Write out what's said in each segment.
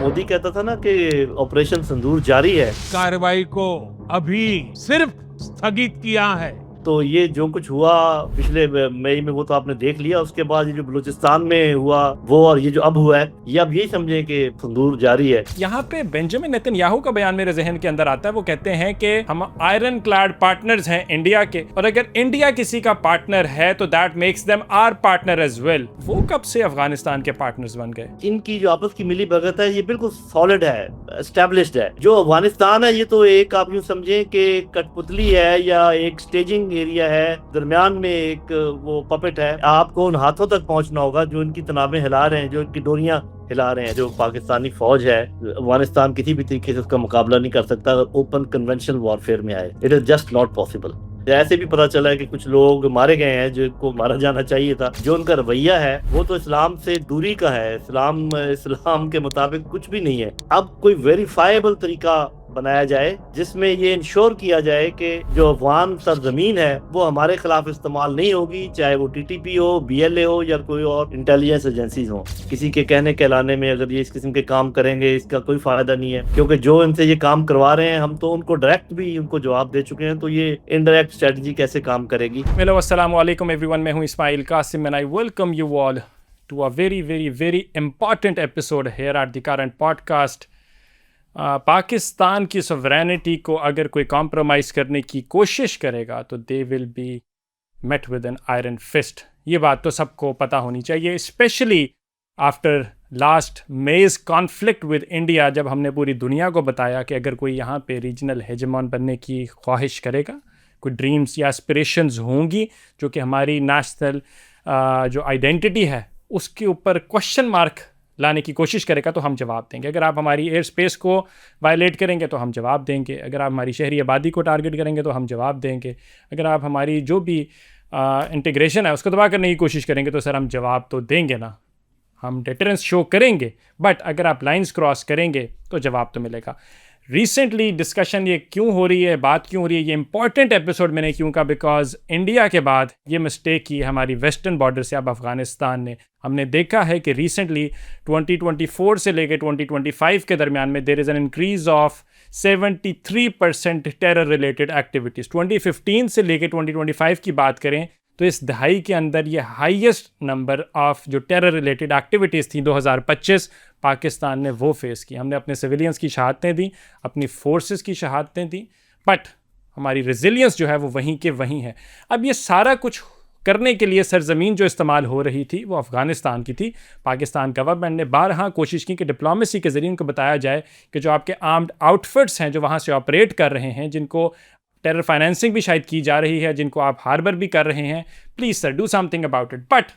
मोदी कहता था ना कि ऑपरेशन सिंदूर जारी है, कार्रवाई को अभी सिर्फ स्थगित किया है। तो ये जो कुछ हुआ पिछले मई में वो तो आपने देख लिया। उसके बाद ये जो बलूचिस्तान में हुआ वो और ये जो अब हुआ है, ये अब यही समझे कि सिंदूर जारी है। यहाँ पे बेंजामिन नेतन्याहू का बयान मेरे जहन के अंदर आता है। वो कहते हैं कि हम आयरन क्लैड पार्टनर्स हैं इंडिया के, और अगर इंडिया किसी का पार्टनर है तो that makes them our partner as well. वो कब से अफगानिस्तान के पार्टनर्स बन गए? इनकी जो आपस की मिली भगत है ये बिल्कुल सॉलिड है, एस्टेब्लिश्ड है। जो अफगानिस्तान है ये तो एक आप यूं समझें कि कठपुतली है या एक स्टेजिंग एरिया है, दरमियान में एक वो पपेट है। आपको उन हाथों तक पहुंचना होगा जो इनकी तनाबें हिला रहे हैं, जो इनकी डोरियां हिला रहे हैं। जो पाकिस्तानी फौज है, अफगानिस्तान किसी भी तरीके से उसका मुकाबला नहीं कर सकता अगर ओपन कन्वेंशनल वॉरफेयर में आए। It is just not possible. ऐसे भी पता चला है कि कुछ लोग मारे गए हैं जिनको मारा जाना चाहिए था। जो उनका रवैया है वो तो इस्लाम से दूरी का है। इस्लाम के मुताबिक कुछ भी नहीं है। अब कोई वेरीफाइबल तरीका बनाया जाए जिसमें ये इंश्योर किया जाए कि जो अफगान सरजमीन है वो हमारे खिलाफ इस्तेमाल नहीं होगी, चाहे वो टीटीपी हो, बीएलए हो या कोई और इंटेलिजेंस एजेंसीज हो। किसी के कहने कहलाने में अगर ये इस किस्म के काम करेंगे इसका कोई फायदा नहीं है, क्योंकि जो इनसे ये काम करवा रहे हैं हम तो उनको डायरेक्ट भी उनको जवाब दे चुके हैं, तो ये इनडायरेक्ट स्ट्रेटजी कैसे काम करेगी। हेलो, अस्सलाम वालेकुम एवरीवन। मैं हूं Ismail Qasim and I welcome you all to a very very very important episode here at the current podcast. Pakistan की सॉवरेनिटी को अगर कोई कॉम्प्रोमाइज़ करने की कोशिश करेगा तो they will be met with an iron fist. ये बात तो सबको पता होनी चाहिए, specially after last May conflict with India, जब हमने पूरी दुनिया को बताया कि अगर कोई यहाँ पे रीजनल हेजेमॉन बनने की ख्वाहिश करेगा, कोई ड्रीम्स या एस्पिरेशंस होंगी जो कि हमारी नेशनल जो आइडेंटिटी है उसके ऊपर क्वेश्चन मार्क लाने की कोशिश करेगा, तो हम जवाब देंगे। अगर आप हमारी एयर स्पेस को वायलेट करेंगे तो हम जवाब देंगे। अगर आप हमारी शहरी आबादी को टारगेट करेंगे तो हम जवाब देंगे। अगर आप हमारी जो भी इंटीग्रेशन है उसको दबा करने की कोशिश करेंगे तो सर हम जवाब तो देंगे ना, हम डिटरेंस शो करेंगे। बट अगर आप लाइंस क्रॉस करेंगे तो जवाब तो मिलेगा। रिसेंटली डिस्कशन ये क्यों हो रही है, बात क्यों हो रही है, ये इंपॉर्टेंट एपिसोड मैंने क्यों कहा, बिकॉज इंडिया के बाद ये मिस्टेक की हमारी वेस्टर्न बॉर्डर से अब अफगानिस्तान ने। हमने देखा है कि रिसेंटली 2024 से लेकर 2025 के दरमियान में there is an increase of 73% terror related activities. 2015 से लेकर 2025 की बात करें तो इस दहाई के अंदर ये हाईएस्ट नंबर ऑफ जो टेरर रिलेटेड एक्टिविटीज़ थी 2025 पाकिस्तान ने वो फेस की। हमने अपने सिविलियंस की शहादतें दी, अपनी फोर्सेस की शहादतें दी, बट हमारी रेजिलियंस जो है वो वहीं के वहीं है। अब ये सारा कुछ करने के लिए सरजमीन जो इस्तेमाल हो रही थी वो अफ़गानिस्तान की थी। पाकिस्तान गवर्नमेंट ने बारहा कोशिश की कि डिप्लोमेसी के ज़रिए उनको बताया जाए कि जो आपके आर्म्ड आउटफिट्स हैं जो वहाँ से ऑपरेट कर रहे हैं, जिनको टेरर फाइनेंसिंग भी शायद की जा रही है, जिनको आप हार्बर भी कर रहे हैं, please sir do something about it. But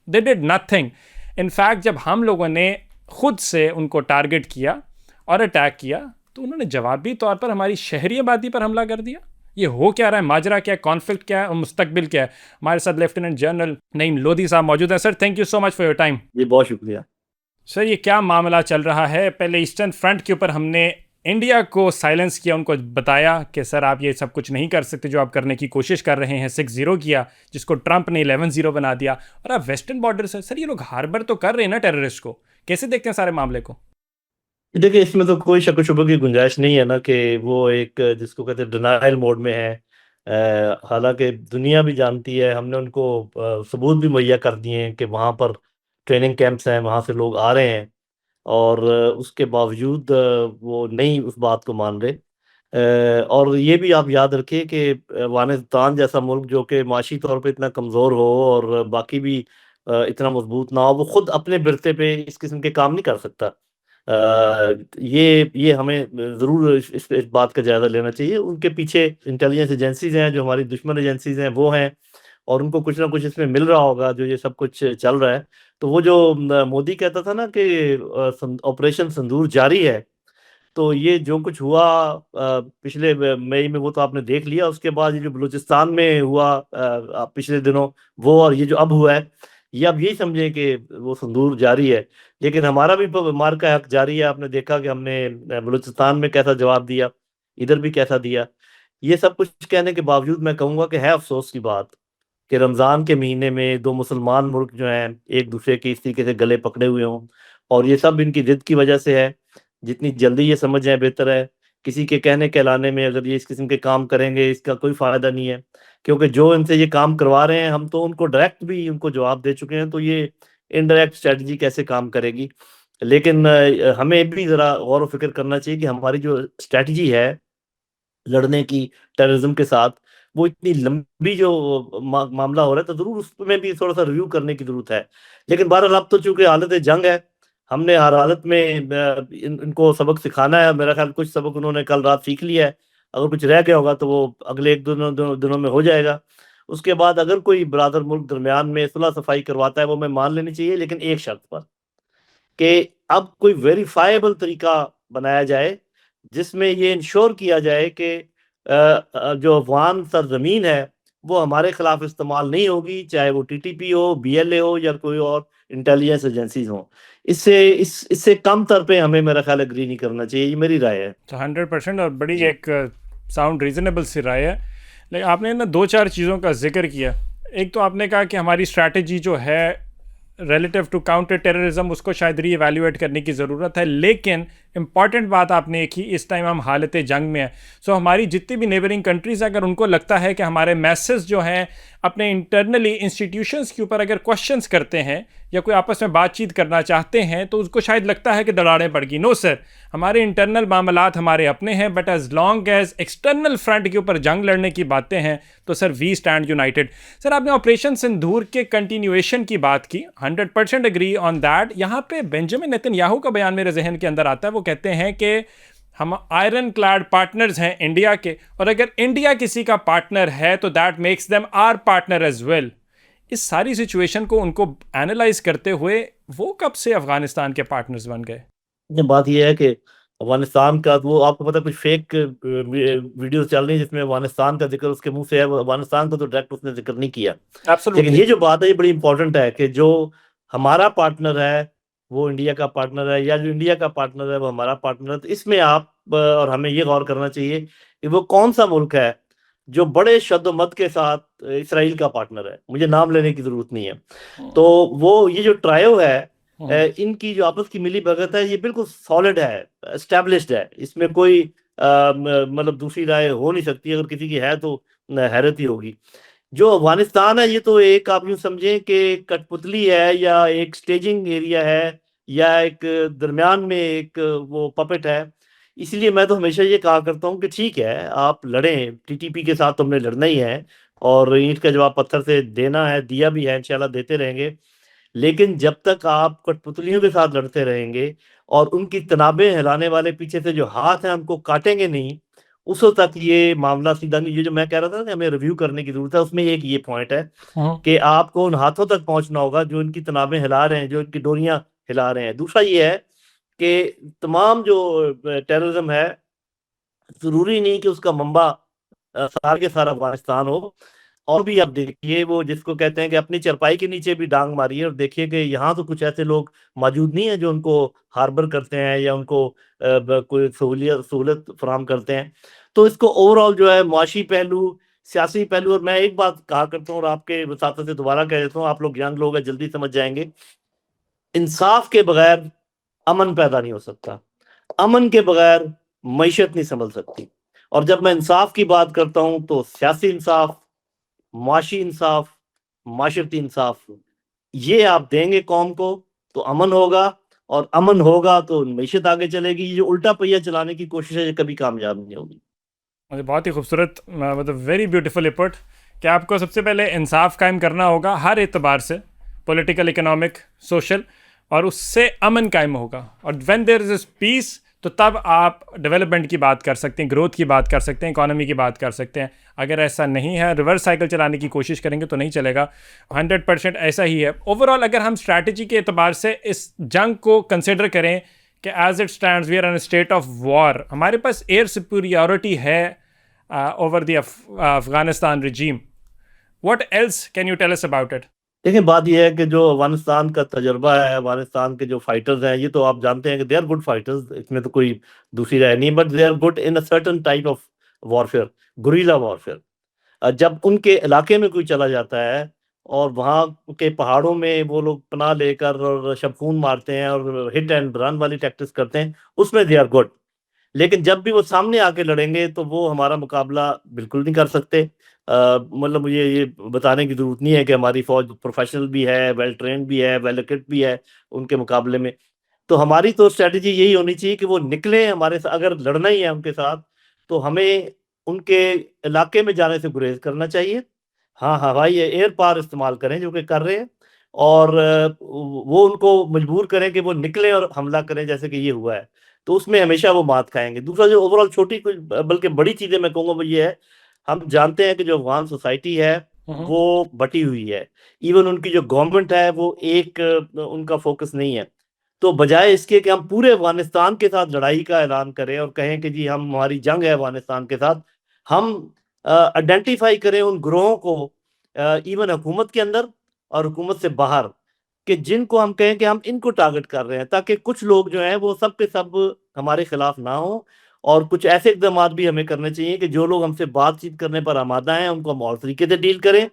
they did nothing. In fact जब हम लोगों ने खुद से उनको टारगेट किया और अटैक किया तो उन्होंने जवाबी तौर पर हमारी शहरी आबादी पर हमला कर दिया। ये हो क्या रहा है, माजरा क्या है, कॉन्फ्लिक्ट क्या है और मुस्तकबिल क्या है? हमारे साथ लेफ्टिनेंट जनरल नईम लोधी साहब मौजूद हैं। Sir thank you so much for your time. जी बहुत शुक्रिया सर। ये क्या मामला चल रहा है? पहले ईस्टर्न फ्रंट के ऊपर हमने इंडिया को साइलेंस किया, उनको बताया कि सर आप ये सब कुछ नहीं कर सकते जो आप करने की कोशिश कर रहे हैं। 6-0 किया जिसको ट्रंप ने 11-0 बना दिया। और आप वेस्टर्न बॉर्डर से सर ये लोग हार्बर तो कर रहे हैं ना टेररिस्ट को, कैसे देखते हैं सारे मामले को? देखिए, इसमें तो कोई शक शुबे की गुंजाइश नहीं है ना कि वो एक जिसको कहते हैं डिनायल मोड में है। हालांकि दुनिया भी जानती है, हमने उनको सबूत भी मुहैया कर दिए हैं कि वहाँ पर ट्रेनिंग कैंप्स हैं, वहाँ से लोग आ रहे हैं और उसके बावजूद वो नहीं उस बात को मान रहे। और ये भी आप याद रखिए कि अफगानिस्तान जैसा मुल्क जो कि माशी तौर पे इतना कमज़ोर हो और बाकी भी इतना मजबूत ना हो, वो खुद अपने बिरते पे इस किस्म के काम नहीं कर सकता। ये हमें ज़रूर इस बात का जायज़ा लेना चाहिए। उनके पीछे इंटेलिजेंस एजेंसीज हैं जो हमारी दुश्मन एजेंसीज हैं वो हैं, और उनको कुछ ना कुछ इसमें मिल रहा होगा जो ये सब कुछ चल रहा है। तो वो जो मोदी कहता था ना कि ऑपरेशन सिंदूर जारी है, तो ये जो कुछ हुआ पिछले मई में वो तो आपने देख लिया। उसके बाद ये जो बलूचिस्तान में हुआ पिछले दिनों, वो और ये जो अब हुआ है, ये अब यही समझे कि वो सिंदूर जारी है। लेकिन हमारा भी मार का हक जारी है। आपने देखा कि हमने बलूचिस्तान में कैसा जवाब दिया, इधर भी कैसा दिया। ये सब कुछ कहने के बावजूद मैं कहूँगा कि है अफसोस की बात कि रमज़ान के महीने में दो मुसलमान मुल्क जो हैं एक दूसरे के इस तरीके से गले पकड़े हुए हों और ये सब इनकी जिद की वजह से है। जितनी जल्दी ये समझ जाए बेहतर है। किसी के कहने कहलाने में अगर ये इस किस्म के काम करेंगे इसका कोई फायदा नहीं है, क्योंकि जो इनसे ये काम करवा रहे हैं हम तो उनको डायरेक्ट भी उनको जवाब दे चुके हैं, तो ये इनडायरेक्ट स्ट्रेटजी कैसे काम करेगी। लेकिन हमें भी जरा गौर व फिक्र करना चाहिए कि हमारी जो स्ट्रेटजी है लड़ने की टेररिज्म के साथ, वो इतनी लंबी जो मामला हो रहा है, तो जरूर उसमें भी थोड़ा सा रिव्यू करने की जरूरत है। लेकिन बहरहाल अब तो चूंकि हालत जंग है, हमने हर हालत में इनको सबक सिखाना है। मेरा ख्याल कुछ सबक उन्होंने कल रात सीख लिया है, अगर कुछ रह गया होगा तो वो अगले एक दिनों में हो जाएगा। उसके बाद अगर कोई बरादर मुल्क दरमियान में सुलह सफाई करवाता है वो मैं मान लेनी चाहिए, लेकिन एक शर्त पर, कि अब कोई वेरीफाइबल तरीका बनाया जाए जिसमें ये इंश्योर किया जाए कि जो अफगान सरजमीन है वो हमारे खिलाफ इस्तेमाल नहीं होगी, चाहे वो टीटीपी हो, बीएलए हो या कोई और इंटेलिजेंस एजेंसीज हो। इससे कम तर पे हमें मेरा ख्याल एग्री नहीं करना चाहिए, ये मेरी राय है। तो 100% और बड़ी एक साउंड रीजनेबल सी राय है। लेकिन आपने ना दो चार चीज़ों का जिक्र किया। एक तो आपने कहा कि हमारी स्ट्रैटेजी जो है रिलेटिव टू काउंटर टेररिज्म उसको शायद री एवेल्यूएट करने की ज़रूरत है, लेकिन इंपॉर्टेंट बात आपने एक ही, इस टाइम हम हालत जंग में है। सो हमारी जितनी भी नेबरिंग कंट्रीज़ अगर उनको लगता है कि हमारे मैसेज जो हैं अपने इंटरनली इंस्टीट्यूशंस के ऊपर अगर क्वेश्चंस करते हैं या कोई आपस में बातचीत करना चाहते हैं तो उसको शायद लगता है कि दरारें पड़ गई। नो सर, हमारे इंटरनल मामलात हमारे अपने हैं, but as long as external front के ऊपर जंग लड़ने की बातें हैं तो sir we stand united. Sir आपने ऑपरेशन सिंदूर के कंटिन्यूएशन की बात की, 100% एग्री ऑन दैट। यहाँ पे बेंजामिन नेतन्याहू का बयान मेरे जहन के अंदर आता है। वो कहते हैं कि हम आयरन क्लैड पार्टनर्स हैं इंडिया के, और अगर इंडिया किसी का पार्टनर है तो that makes them our partner as well. इस सारी सिचुएशन को उनको एनालाइज करते हुए वो कब से अफगानिस्तान के पार्टनर्स बन गए? बात यह है कि अफगानिस्तान का, वो आपको पता है कुछ फेक वीडियोस चल रही है जिसमें अफगानिस्तान का जिक्र उसके मुंह से है, वो अफगानिस्तान का तो डायरेक्ट उसने जिक्र नहीं किया। लेकिन ये जो बात है ये बड़ी इंपॉर्टेंट है कि जो हमारा पार्टनर है वो इंडिया का पार्टनर है, या जो इंडिया का पार्टनर है वो हमारा पार्टनर है। तो इसमें आप और हमें ये गौर करना चाहिए कि वो कौन सा मुल्क है जो बड़े शद्दोमत के साथ इसराइल का पार्टनर है। मुझे नाम लेने की जरूरत नहीं है। तो वो ये जो ट्रायो है, इनकी जो आपस की मिली भगत है ये बिल्कुल सॉलिड है, एस्टेब्लिश्ड है। इसमें कोई मतलब दूसरी राय हो नहीं सकती। अगर किसी की है तो हैरत ही होगी। जो अफगानिस्तान है ये तो एक आप यूं समझें कि कठपुतली है, या एक स्टेजिंग एरिया है, या एक दरमियान में एक वो पपेट है। इसलिए मैं तो हमेशा ये कहा करता हूँ कि ठीक है आप लड़ें, टीटीपी के साथ तो हमने लड़ना ही है और ईंट का जवाब पत्थर से देना है, दिया भी है, इंशाल्लाह देते रहेंगे। लेकिन जब तक आप कठपुतलियों के साथ लड़ते रहेंगे और उनकी तनाबें हिलाने वाले पीछे से जो हाथ हैं हमको काटेंगे नहीं, उस वक्त तक ये मामला सीधा नहीं। ये जो मैं कह रहा था ना कि हमें रिव्यू करने की जरूरत है, उसमें एक ये पॉइंट है कि आपको उन हाथों तक पहुंचना होगा जो इनकी तनाबें हिला रहे हैं, जो इनकी डोरियां हिला रहे हैं। दूसरा ये है कि तमाम जो टेररिज्म है जरूरी नहीं कि उसका मंबा सारा के सारा अफगानिस्तान हो। और भी आप देखिए, वो जिसको कहते हैं कि अपनी चरपाई के नीचे भी डांग मारिए और देखिए कि यहाँ तो कुछ ऐसे लोग मौजूद नहीं है जो उनको हार्बर करते हैं या उनको कोई सहूलत फराहम करते हैं। तो इसको ओवरऑल जो है मुआशी पहलू, सियासी पहलू, और मैं एक बात कहा करता हूँ और आपके वसात से दोबारा कह देता हूँ, आप लोग यंग लोग हैं जल्दी समझ जाएंगे, इंसाफ के बगैर अमन पैदा नहीं हो सकता, अमन के बगैर मईशत नहीं संभल सकती। और जब मैं इंसाफ की बात करता हूं तो सियासी इंसाफ, माशी इंसाफ, माशरती इंसाफ, ये आप देंगे कौम को तो अमन होगा, और अमन होगा तो मईशत आगे चलेगी। ये जो उल्टा पहिया चलाने की कोशिश है ये कभी कामयाब नहीं होगी। मुझे बहुत ही खूबसूरत, मतलब वेरी ब्यूटीफुल इनपुट कि आपको सबसे पहले इंसाफ कायम करना होगा हर एतबार से, पॉलिटिकल, इकोनॉमिक, सोशल, और उससे अमन कायम होगा। और व्हेन देयर इज पीस तो तब आप डेवलपमेंट की बात कर सकते हैं, ग्रोथ की बात कर सकते हैं, इकोनॉमी की बात कर सकते हैं। अगर ऐसा नहीं है, रिवर्स साइकिल चलाने की कोशिश करेंगे तो नहीं चलेगा। 100% ऐसा ही है। ओवरऑल अगर हम स्ट्रैटेजी के एतबार से इस जंग को कंसिडर करें कि as it stands we are in state of war, हमारे पास एयर सुपीरियॉरिटी है over the Afghanistan regime. What else can you tell us about it? देखिए बात यह है कि जो अफगानिस्तान का तजर्बा है, अफगानिस्तान के जो फाइटर्स हैं, ये तो आप जानते हैं कि दे आर गुड फाइटर्स, इसमें तो कोई दूसरी राय नहीं, but they are good in a certain type of warfare, guerrilla warfare. जब उनके इलाके में कोई चला जाता है और वहाँ के पहाड़ों में वो लोग पनाह लेकर और शबखून मारते हैं और हिट एंड रन वाली टैक्टिस करते हैं, उसमें दे आर गुड। लेकिन जब भी वो सामने आके लड़ेंगे तो वो हमारा मुकाबला बिल्कुल नहीं कर सकते। मतलब मुझे ये बताने की जरूरत नहीं है कि हमारी फौज प्रोफेशनल भी है, वेल ट्रेन भी है, वेल इक्विप्ड भी है उनके मुकाबले में। तो हमारी तो स्ट्रेटजी यही होनी चाहिए कि वो निकले हमारे साथ, अगर लड़ना ही है उनके साथ तो हमें उनके इलाके में जाने से गुरेज करना चाहिए। हाँ, हवाई एयर पावर इस्तेमाल करें जो कि कर रहे हैं, और वो उनको मजबूर करें कि वो निकलें और हमला करें जैसे कि ये हुआ है। तो उसमें हमेशा वो मात खाएंगे। दूसरा जो ओवरऑल छोटी कुछ बल्कि बड़ी चीजें मैं कहूँगा वो ये है, हम जानते हैं कि जो अफगान सोसाइटी है हम्म। वो बटी हुई है। इवन उनकी जो गवर्नमेंट है वो एक उनका फोकस नहीं है। तो बजाय इसके कि हम पूरे अफगानिस्तान के साथ लड़ाई का ऐलान करें और कहें कि जी हम हमारी जंग है अफगानिस्तान के साथ, हम आइडेंटिफाई करें उन ग्रोहों को, इवन हुकूमत के अंदर और हुकूमत से बाहर, कि जिनको हम कहें कि हम इनको टारगेट कर रहे हैं, ताकि कुछ लोग जो हैं वो सब के सब हमारे खिलाफ ना हो। और कुछ ऐसे इकदाम भी हमें करने चाहिए कि जो लोग हमसे बातचीत करने पर आमादा हैं उनको हम और तरीके से डील करें।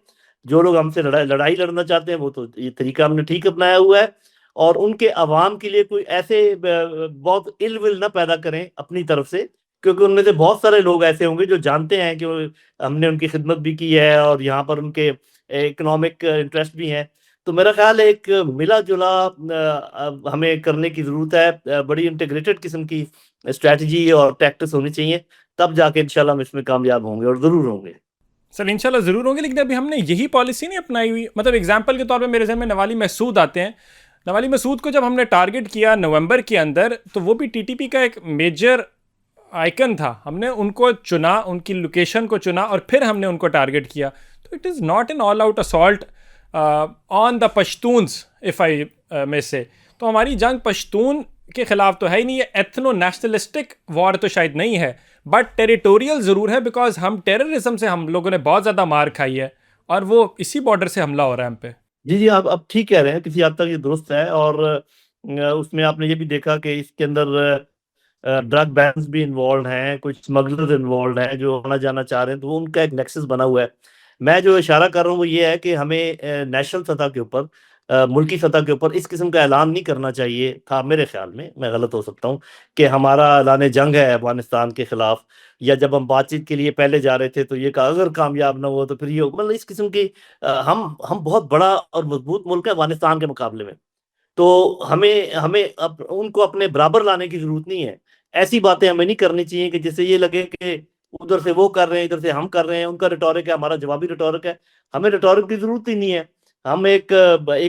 जो लोग हमसे लड़ाई लड़ना चाहते हैं वो तो ये तरीका हमने ठीक अपनाया हुआ है। और उनके अवाम के लिए कोई ऐसे बहुत इल विल ना पैदा करें अपनी तरफ से, क्योंकि उनमें से बहुत सारे लोग ऐसे होंगे जो जानते हैं कि हमने उनकी खिदमत भी की है और यहाँ पर उनके इकोनॉमिक इंटरेस्ट भी हैं। तो मेरा ख्याल है एक मिला जुला हमें करने की जरूरत है। बड़ी इंटीग्रेटेड किस्म की स्ट्रैटेजी और टैक्टिक्स होनी चाहिए, तब जाके इंशाल्लाह हम इसमें कामयाब होंगे और जरूर होंगे। सर इंशाल्लाह ज़रूर होंगे, लेकिन अभी हमने यही पॉलिसी नहीं अपनाई हुई। मतलब एग्जांपल के तौर पे मेरे जहन में नवाली महसूद आते हैं। नवाली महसूद को जब हमने टारगेट किया नवंबर के अंदर, तो वो भी टीटीपी का एक मेजर आइकन था। हमने उनको चुना, उनकी लोकेशन को चुना और फिर हमने उनको टारगेट किया। तो it is not an all out assault on the Pashtuns, if I में से। तो हमारी जंग पश्तून के खिलाफ तो है ही नहीं, ये एथनो नेशनलिस्टिक वॉर तो शायद नहीं है, बट टेरिटोरियल ज़रूर है, बिकॉज हम टेररिज्म से हम लोगों ने बहुत ज़्यादा मार खाई है और वो इसी बॉर्डर से हमला हो रहा है हम पे। जी जी, आप ठीक कह रहे हैं, किसी हद तक ये दुरुस्त है। और उसमें आपने ये भी देखा कि इसके अंदर ड्रग बैन्स भी इन्वॉल्व हैं, कुछ स्मगलर्स इन्वॉल्व हैं जो आना जाना चाह रहे हैं, तो वो उनका एक नेक्सस बना हुआ है। मैं जो इशारा कर रहा हूँ वो ये है कि हमें नेशनल सतह के ऊपर, मुल्की सतह के ऊपर इस किस्म का ऐलान नहीं करना चाहिए था मेरे ख्याल में। मैं गलत हो सकता हूँ कि हमारा ऐलान जंग है अफगानिस्तान के खिलाफ, या जब हम बातचीत के लिए पहले जा रहे थे तो ये कहा अगर कामयाब ना हो तो फिर ये मतलब इस किस्म की हम बहुत बड़ा और मजबूत मुल्क है अफगानिस्तान के मुकाबले में। तो हमें हमें उनको अपने बराबर लाने की जरूरत नहीं है। ऐसी बातें हमें नहीं करनी चाहिए कि जिससे ये लगे कि उधर से वो कर रहे हैं, इधर से हम कर रहे हैं। उनका रिटोरिक है, हमारा जवाबी रिटोरिक है। हमें रिटोरिक की जरूरत ही नहीं है। हम एक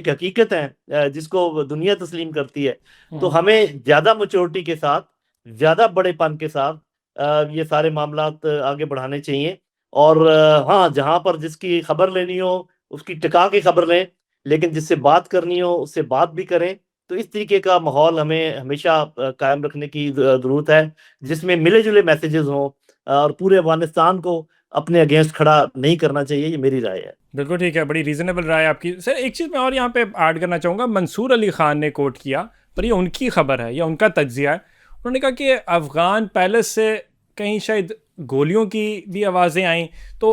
हकीकत है जिसको दुनिया तस्लीम करती है। तो हम्म। हमें ज्यादा मैच्योरिटी के साथ, ज्यादा बड़ेपन के साथ ये सारे मामलात आगे बढ़ाने चाहिए। और हाँ, जहां पर जिसकी खबर लेनी हो उसकी टिका के खबर लें, लेकिन जिससे बात करनी हो उससे बात भी करें। तो इस तरीके का माहौल हमें हमेशा कायम रखने की जरूरत है, जिसमें मिले जुले मैसेजेस हों, और पूरे अफगानिस्तान को अपने अगेंस्ट खड़ा नहीं करना चाहिए। ये मेरी राय है। बिल्कुल ठीक है, बड़ी रीज़नेबल राय है आपकी। सर एक चीज़ मैं और यहाँ पे ऐड करना चाहूँगा। मंसूर अली ख़ान ने कोट किया, पर ये उनकी खबर है या उनका तज्जिया है। उन्होंने कहा कि अफ़गान पैलेस से कहीं शायद गोलियों की भी आवाज़ें आई। तो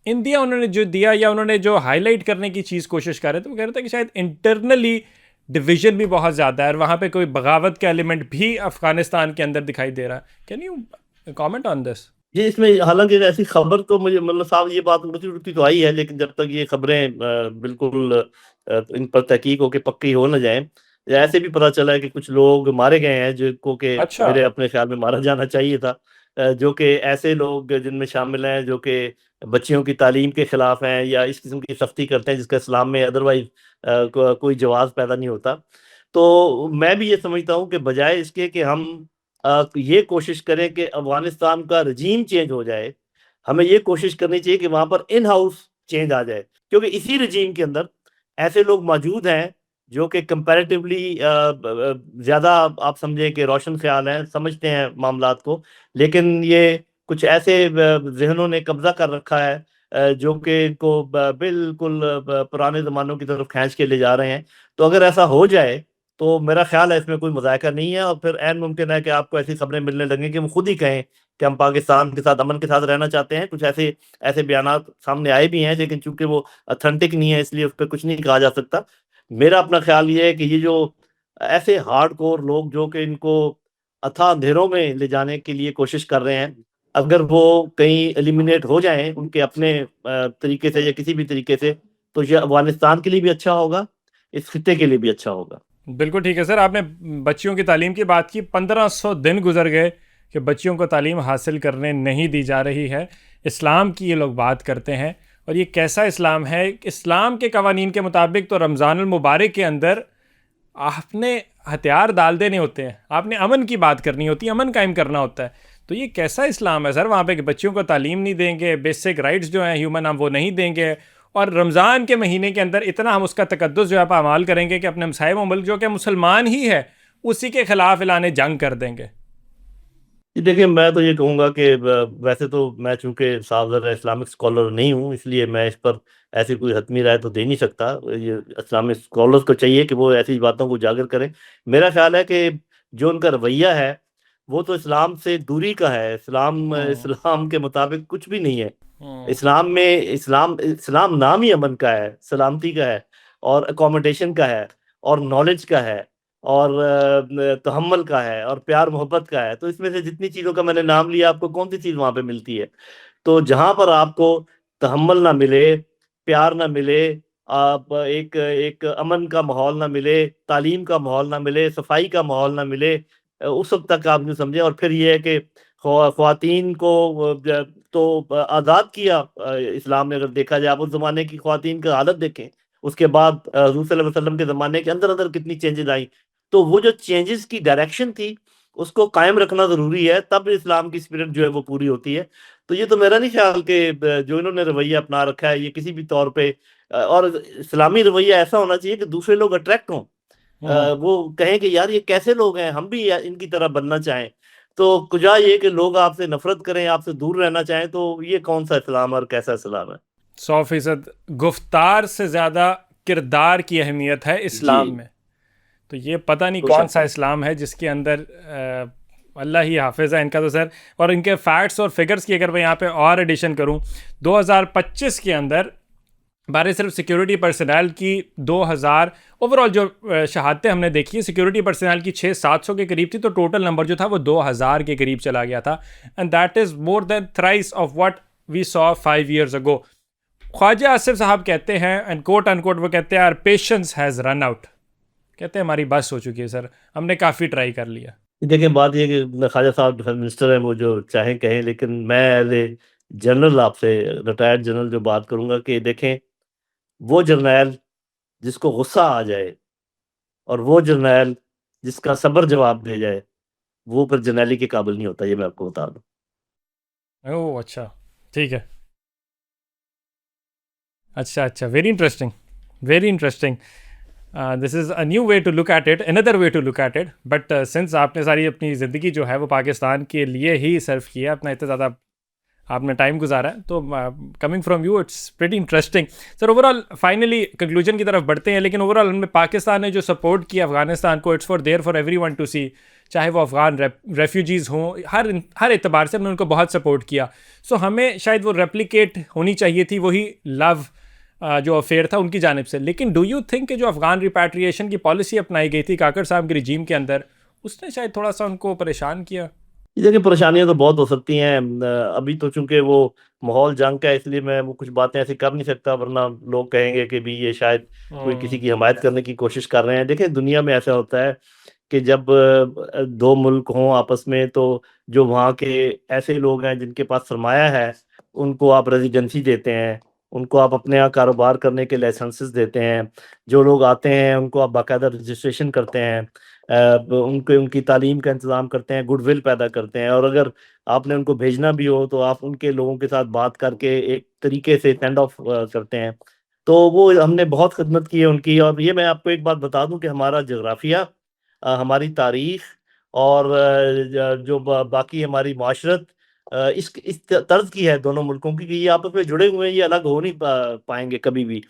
इंडिया उन्होंने जो दिया या उन्होंने जो हाईलाइट करने की चीज़ कोशिश कर रहे थे, वो कह रहे थे कि शायद इंटरनली डिवीजन भी बहुत ज़्यादा है और वहाँ पे कोई बगावत का एलिमेंट भी अफ़गानिस्तान के अंदर दिखाई दे रहा है। Can you comment on this? ये इसमें हालांकि ऐसी खबर तो मुझे मतलब साहब ये बात उड़ती उड़ती तो आई है, लेकिन जब तक ये खबरें बिल्कुल इन पर तहकीक होकर पक्की हो ना जाए, ऐसे भी पता चला है कि कुछ लोग मारे गए हैं जिनको के अच्छा। मेरे अपने ख्याल में मारा जाना चाहिए था। जो कि ऐसे लोग जिनमें शामिल हैं जो कि बच्चियों की तालीम के खिलाफ हैं या इस किस्म की सख्ती करते हैं जिसका इस्लाम में अदरवाइज कोई जवाब पैदा नहीं होता। तो मैं भी ये समझता हूँ कि बजाय इसके कि हम ये कोशिश करें कि अफगानिस्तान का रजीम चेंज हो जाए, हमें ये कोशिश करनी चाहिए कि वहां पर इन हाउस चेंज आ जाए, क्योंकि इसी रजीम के अंदर ऐसे लोग मौजूद हैं जो कि कंपैरेटिवली ज्यादा, आप समझें कि रोशन ख्याल हैं, समझते हैं मामलात को। लेकिन ये कुछ ऐसे जहनों ने कब्जा कर रखा है जो कि इनको बिल्कुल पुराने जमानों की तरफ खींच के ले जा रहे हैं। तो अगर ऐसा हो जाए तो मेरा ख्याल है इसमें कोई मज़ायका नहीं है, और फिर ऐन मुमकिन है कि आपको ऐसी खबरें मिलने लगें कि वो खुद ही कहें कि हम पाकिस्तान के साथ अमन के साथ रहना चाहते हैं। कुछ ऐसे ऐसे बयानात सामने आए भी हैं, लेकिन चूंकि वो ऑथेंटिक नहीं है इसलिए उस पर कुछ नहीं कहा जा सकता। मेरा अपना ख्याल ये है कि ये जो ऐसे हार्ड कोर लोग जो कि इनको अथाह अंधेरों में ले जाने के लिए कोशिश कर रहे हैं, अगर वो कहीं एलिमिनेट हो जाएं उनके अपने तरीके से या किसी भी तरीके से, तो ये अफगानिस्तान के लिए भी अच्छा होगा, इस खित्ते के लिए भी अच्छा होगा। बिल्कुल ठीक है सर। आपने बच्चियों की तालीम की बात की। 1500 दिन गुजर गए कि बच्चियों को तालीम हासिल करने नहीं दी जा रही है। इस्लाम की ये लोग बात करते हैं, और ये कैसा इस्लाम है? इस्लाम के कवानीन के मुताबिक तो रमज़ानुल मुबारक के अंदर आपने हथियार डाल देने होते हैं, आपने अमन की बात करनी होती है, अमन कायम करना होता है। तो ये कैसा इस्लाम है सर वहाँ पे कि बच्चियों को तालीम नहीं देंगे, बेसिक राइट्स जो हैं ह्यूमन हम वो नहीं देंगे, और रमज़ान के महीने के अंदर इतना हम उसका तकद्दुस जो है पामाल करेंगे कि अपने हमसाये मुल्क जो कि मुसलमान ही है उसी के खिलाफ ऐलान जंग कर देंगे। जी देखिए, मैं तो ये कहूँगा कि वैसे तो मैं चूंकि साफ ज़रा इस्लामिक स्कॉलर नहीं हूँ, इसलिए मैं इस पर ऐसी कोई हतमी राय तो दे नहीं सकता। ये इस्लामिक स्कॉलर्स को चाहिए कि वो ऐसी बातों को उजागर करें। मेरा ख्याल है कि जो उनका रवैया है वो तो इस्लाम से दूरी का है। हम्म। इस्लाम के मुताबिक कुछ भी नहीं है। हम्म। इस्लाम में इस्लाम नाम ही अमन का है, सलामती का है, और अकोमोडेशन का है, और नॉलेज का है, और तहम्मुल का है, और प्यार मोहब्बत का है। तो इसमें से जितनी चीज़ों का मैंने नाम लिया, आपको कौन सी चीज़ वहाँ पे मिलती है? तो जहाँ पर आपको तहम्मुल ना मिले, प्यार ना मिले, आप एक एक अमन का माहौल ना मिले, तालीम का माहौल ना मिले, सफाई का माहौल ना मिले, उस वक्त तक आप यूँ समझें। और फिर ये है कि ख्वातीन को तो आज़ाद किया इस्लाम ने। अगर देखा जाए, आप उस ज़माने की ख्वातीन की हालत देखें, उसके बाद हुज़ूर सल्लल्लाहु अलैहि वसल्लम के ज़माने के अंदर अंदर कितनी चेंजेस आई। तो वो जो चेंजेस की डायरेक्शन थी उसको कायम रखना ज़रूरी है, तब इस्लाम की स्पिरिट जो है वो पूरी होती है। तो ये तो मेरा नहीं ख्याल कि जो इन्होंने रवैया अपना रखा है ये किसी भी तौर पे और इस्लामी रवैया ऐसा होना चाहिए कि दूसरे लोग अट्रैक्ट हों, हम्म। वो कहें कि यार ये कैसे लोग हैं, हम भी इनकी तरह बनना चाहें। तो कुजा ये कि लोग आपसे नफरत करें, आपसे दूर रहना चाहें, तो ये कौन सा इस्लाम और कैसा इस्लाम है? 100% गुफ्तार से ज़्यादा किरदार की अहमियत है जी, इस्लाम में। तो ये पता नहीं तो कौन सा इस्लाम है जिसके अंदर अल्लाह ही हाफिज़ है इनका तो सर। और इनके फैक्ट्स और फिगर्स की अगर मैं यहाँ पे और एडिशन करूँ, 2025 के अंदर बारे सिर्फ सिक्योरिटी पर्सनल की 2000 ओवरऑल जो शहादतें हमने देखी है सिक्योरिटी पर्सनल की 600-700 के करीब थी, तो टोटल नंबर जो था वो 2000 के करीब चला गया था। And that is more than thrice of what we saw 5 years ago। Khawaja Asif साहब कहते हैं, एंड कोट अनकोट वो कहते हैं, our patience has run out. कहते हैं हमारी बस हो चुकी है सर, हमने काफ़ी ट्राई कर लिया। देखिए बात ये कि ख्वाजा साहब डिफेंस मिनिस्टर हैं, वो जो चाहें कहें, लेकिन मैं एज ए जनरल आपसे, रिटायर्ड जनरल जो बात करूंगा कि देखें, वो जर्नैल जिसको गुस्सा आ जाए और वो जर्नैल जिसका सब्र जवाब दे जाए, वो फिर जर्नैली के काबिल नहीं होता, ये मैं आपको बता दूं। ओह अच्छा, ठीक है। अच्छा अच्छा, very interesting, very interesting. This is a new way to look at it, another way to look at it. But since आपने सारी अपनी ज़िंदगी जो है वो पाकिस्तान के लिए ही सर्व किया, अपना इतना ज़्यादा आपने टाइम गुजारा है, तो coming from you it's pretty interesting sir. Overall finally conclusion की तरफ बढ़ते हैं, लेकिन ओवरऑल हमने पाकिस्तान ने जो सपोर्ट किया अफगानिस्तान को, it's for there for everyone to see. चाहे वो अफगान रेफ्यूजीज़ हों, हर एतबार से हमने उनको बहुत सपोर्ट किया। सो हमें शायद वो रेप्लिकेट होनी चाहिए थी वही लव जो अफेयर था उनकी जानिब से। लेकिन डू यू थिंक कि जो अफगान रिपैट्रिएशन की पॉलिसी अपनाई गई थी काकर साहब के रिजीम के अंदर, उसने शायद थोड़ा सा उनको परेशान किया? ये देखिए, परेशानियां तो बहुत हो सकती हैं। अभी तो चूंकि वो माहौल जंग का है, इसलिए मैं वो कुछ बातें ऐसी कर नहीं सकता, वरना लोग कहेंगे कि भी ये शायद कोई किसी की हमायत करने की कोशिश कर रहे हैं। देखिए, दुनिया में ऐसा होता है कि जब दो मुल्क हों आपस में, तो जो वहाँ के ऐसे लोग हैं जिनके पास सरमाया है, उनको आप रेजिडेंसी देते हैं, उनको आप अपने यहाँ कारोबार करने के लाइसेंसेस देते हैं। जो लोग आते हैं उनको आप बाकायदा रजिस्ट्रेशन करते हैं, उनके उनकी तालीम का इंतज़ाम करते हैं, गुडविल पैदा करते हैं। और अगर आपने उनको भेजना भी हो तो आप उनके लोगों के साथ बात करके एक तरीके से सेंड ऑफ करते हैं। तो वो हमने बहुत खिदमत की है उनकी। और ये मैं आपको एक बात बता दूं कि हमारा जोग्राफिया, हमारी तारीख, और जो बाकी हमारी माशरत इस तर्ज की है दोनों मुल्कों की, कि ये आपस में जुड़े हुए हैं, ये अलग हो नहीं पाएंगे कभी भी।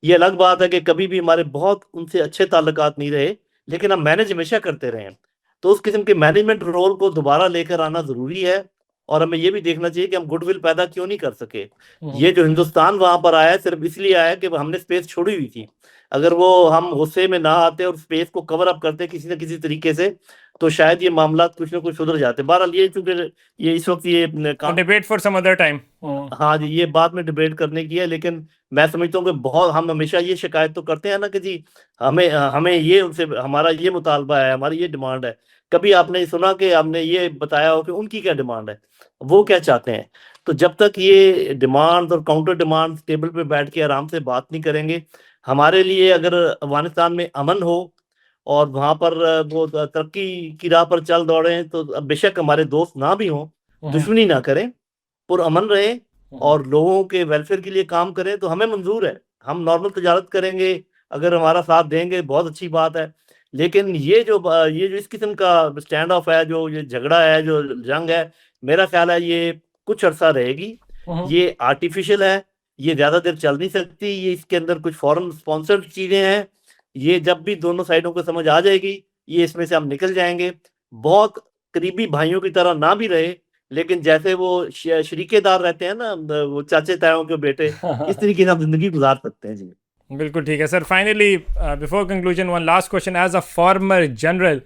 ये अलग बात है कि कभी भी हमारे बहुत उनसे अच्छे ताल्लुकात नहीं रहे, लेकिन हम मैनेज हमेशा करते रहे हैं। तो उस किस्म के मैनेजमेंट रोल को दोबारा लेकर आना ज़रूरी है, और हमें ये भी देखना चाहिए कि हम गुडविल पैदा क्यों नहीं कर सके। ये जो हिंदुस्तान वहाँ पर आया है, सिर्फ इसलिए आया है कि हमने स्पेस छोड़ी हुई थी। अगर वो हम गुस्से में ना आते और स्पेस को कवर अप करते किसी न किसी तरीके से, तो शायद ये मामला कुछ न कुछ सुधर जाते। बहरहाल ये चूँकि ये इस वक़्त ये debate for some other time. हाँ जी, ये बाद में डिबेट करने की है, लेकिन मैं समझता हूँ कि बहुत हम हमेशा ये शिकायत तो करते हैं ना कि जी हमें ये उनसे हमारा ये मुतालबा है, हमारी ये डिमांड है। कभी आपने सुना कि हमने ये बताया हो कि उनकी क्या डिमांड है, वो क्या चाहते हैं? तो जब तक ये डिमांड्स और काउंटर डिमांड्स टेबल पे बैठ के आराम से बात नहीं करेंगे, हमारे लिए अगर अफ़गानिस्तान में अमन हो और वहाँ पर वो तरक्की की राह पर चल दौड़े, तो बेशक हमारे दोस्त ना भी हों, दुश्मनी ना करें, पुरअमन रहें और लोगों के वेलफेयर के लिए काम करें, तो हमें मंज़ूर है। हम नॉर्मल तिजारत करेंगे, अगर हमारा साथ देंगे बहुत अच्छी बात है। लेकिन ये जो इस किस्म का स्टैंड ऑफ है, जो ये झगड़ा है, जो जंग है, मेरा ख़्याल है ये कुछ अरसा रहेगी। ये आर्टिफ़िशियल है, ये ज़्यादा देर चल नहीं सकती, ये इसके अंदर कुछ फ़ॉरेन स्पॉन्सर्ड चीज़ें हैं। ये जब भी दोनों साइडों को समझ आ जाएगी, ये इसमें से हम निकल जाएँगे। बहुत करीबी भाइयों की तरह ना भी रहे, लेकिन जैसे वो शरीकेदार रहते हैं ना, वो चाचे-तायों के बेटे, इस तरीके से हम ज़िंदगी गुज़ार सकते हैं। जी। बिल्कुल ठीक है sir. Finally before conclusion, one last question, as a former general,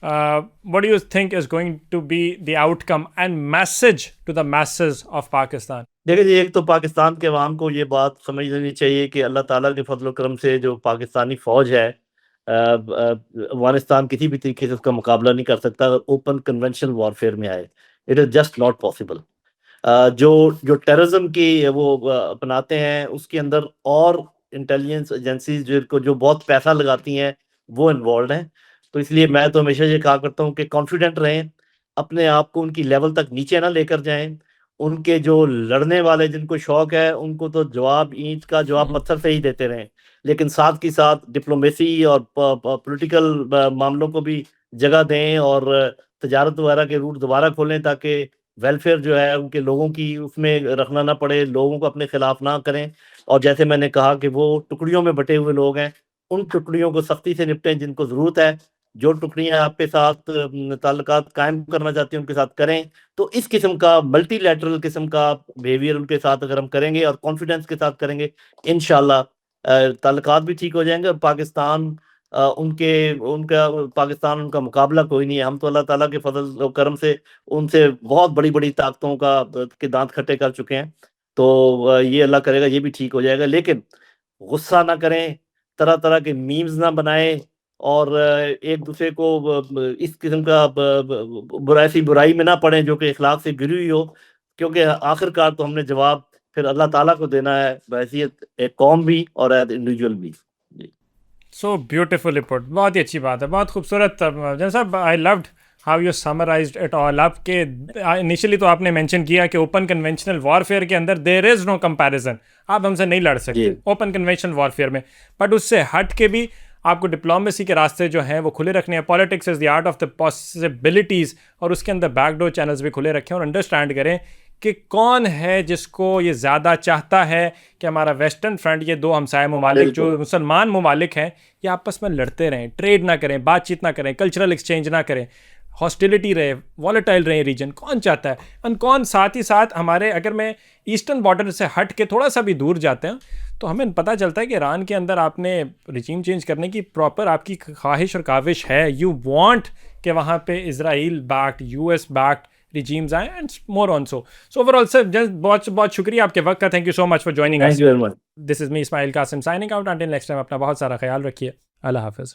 what do you think is going to be the outcome and message to the masses of Pakistan? देखिए जी, एक तो पाकिस्तान के अवाम को ये बात समझ लेनी चाहिए कि अल्लाह ताला के फज़ल व करम से जो पाकिस्तानी फ़ौज है, अफ़गानिस्तान किसी भी तरीके से उसका मुकाबला नहीं कर सकता अगर ओपन कन्वेंशनल वॉरफेयर में आए। It is just not possible. जो जो टेररिज्म की वो अपनाते हैं, उसके अंदर और इंटेलिजेंस एजेंसीज़ जो बहुत पैसा लगाती हैं, वो इन्वॉल्वड हैं। तो इसलिए मैं तो हमेशा ये कहा करता हूँ कि कॉन्फिडेंट रहें, अपने आप को उनकी लेवल तक नीचे ना लेकर जाएँ। उनके जो लड़ने वाले जिनको शौक है, उनको तो जवाब ईंट का जवाब पत्थर से ही देते रहें। लेकिन साथ के साथ डिप्लोमेसी और पॉलिटिकल मामलों को भी जगह दें और तजारत वगैरह के रूट दोबारा खोलें, ताकि वेलफेयर जो है उनके लोगों की उसमें रखना ना पड़े, लोगों को अपने खिलाफ ना करें। और जैसे मैंने कहा कि वो टुकड़ियों में बटे हुए लोग हैं, उन टुकड़ियों को सख्ती से निपटें जिनको ज़रूरत है। जो टुकड़ियाँ आपके साथ ताल्लुकात कायम करना चाहती हैं, उनके साथ करें। तो इस किस्म का मल्टीलैटरल किस्म का बिहेवियर उनके साथ अगर हम करेंगे और कॉन्फिडेंस के साथ करेंगे, इंशाल्लाह ताल्लुकात भी ठीक हो जाएँगे और पाकिस्तान उनका मुकाबला कोई नहीं है। हम तो अल्लाह ताला के फ़ज़ल व करम से उनसे बहुत बड़ी-बड़ी ताकतों के दाँत खट्टे कर चुके हैं। तो ये अल्लाह करेगा ये भी ठीक हो जाएगा। लेकिन गुस्सा ना करें, तरह-तरह के मीम्स ना बनाएँ और एक-दूसरे को इस किस्म का बुराई बुराई में ना पड़ें जो कि अखलाक से गिरी हुई हो, क्योंकि आखिरकार तो हमने जवाब फिर अल्लाह ताला को देना है, बहैसियत एक कौम भी और एज़ इंडिविजुअल भी। जी। So beautifully put. बहुत ही अच्छी बात है, बहुत खूबसूरत। जैन साहब, I loved how you summarised it all up के इनिशियली तो आपने मेंशन किया कि ओपन कन्वेंशनल वॉरफेयर के अंदर देयर इज़ नो कंपैरिजन, आप हमसे नहीं लड़ सकते ओपन कन्वेंशनल वॉरफेयर में। बट उससे हट के भी आपको डिप्लोमेसी के रास्ते जो हैं वो खुले रखने हैं। Politics is the art of the possibilities, और उसके अंदर बैकडोर चैनल्स भी खुले रखें और अंडरस्टैंड करें कि कौन है जिसको ये ज़्यादा चाहता है कि हमारा वेस्टर्न फ्रंट, ये दो हमसाय ममालिक जो मुसलमान ममालिक हैं, ये आपस में लड़ते रहें, ट्रेड ना करें, बातचीत ना करें, कल्चरल एक्सचेंज ना करें, हॉस्टिलिटी रहे, वॉलेटाइल रहे रीजन। कौन चाहता है? और कौन साथ ही साथ हमारे, अगर मैं ईस्टर्न बॉर्डर से हट के थोड़ा सा भी दूर जाते हैं तो हमें पता चलता है कि ईरान के अंदर आपने रिजीम चेंज करने की प्रॉपर आपकी ख्वाहिश और काविश है। यू वांट कि वहाँ पे Israel backed, US backed regimes आए and more on so overall sir, just बहुत बहुत शुक्रिया आपके वक्त का। Thank you so much for joining us. Thank you very much. This is me Ismail Qasim signing out. Until next time, अपना बहुत सारा ख्याल रखिए। अल्लाह हाफिज़।